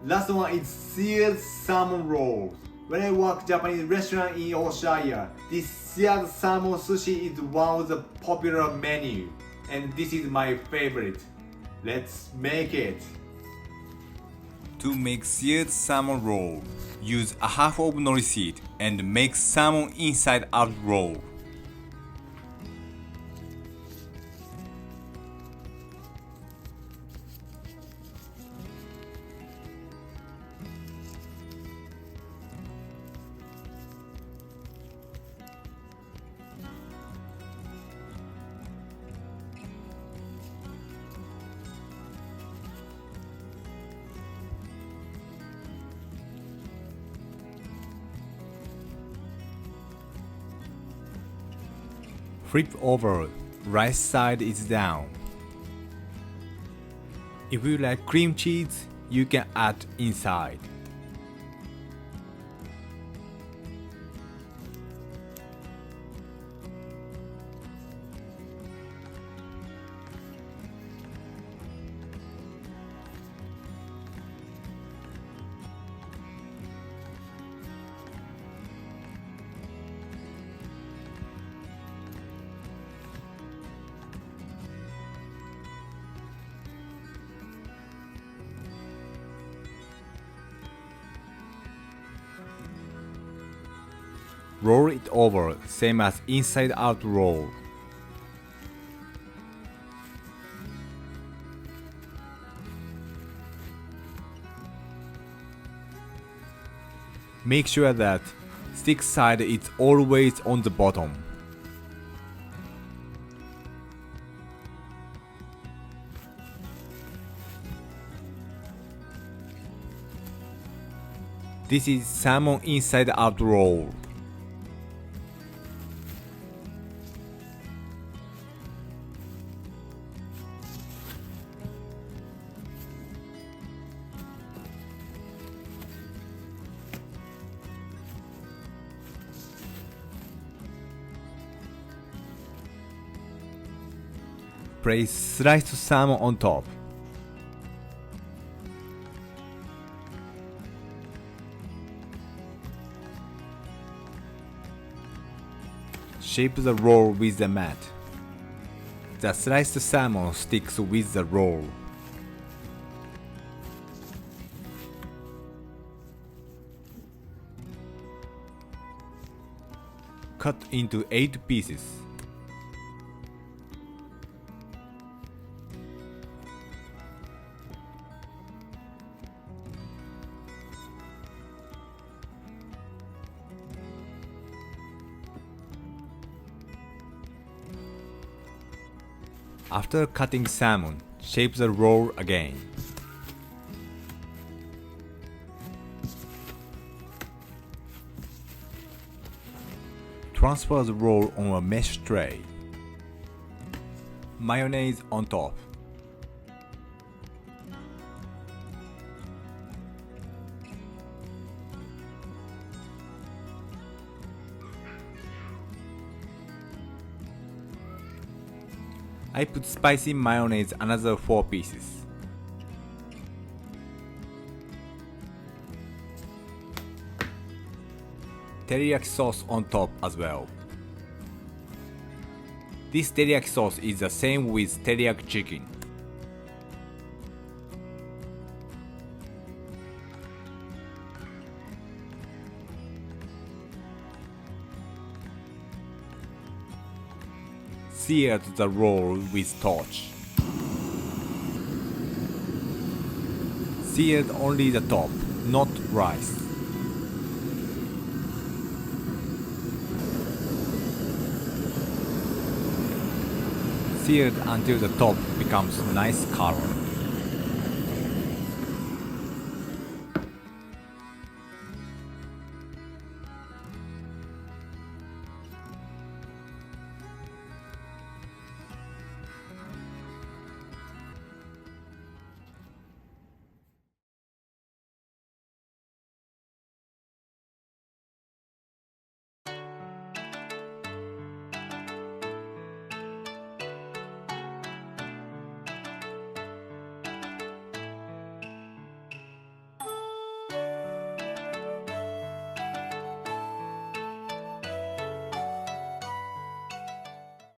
Last one is seared salmon rolls. When I work Japanese restaurant in Osaka, this seared salmon sushi is one of the popular menu, and this is my favorite. Let's make it. To make seared salmon roll, use a half of nori seed and make salmon inside out roll. Flip over, right side is down. If you like cream cheese, you can add inside. Roll it over, same as inside out roll. Make sure that stick side is always on the bottom. This is salmon inside out roll. Place sliced salmon on top. Shape the roll with the mat. The sliced salmon sticks with the roll. Cut into 8 pieces. After cutting salmon, shape the roll again. Transfer the roll on a mesh tray. Mayonnaise on top. I put spicy mayonnaise another 4 pieces. Teriyaki sauce on top as well. This teriyaki sauce is the same with teriyaki chicken. Seared the roll with torch. Seared only the top, not rice. Seared until the top becomes nice color.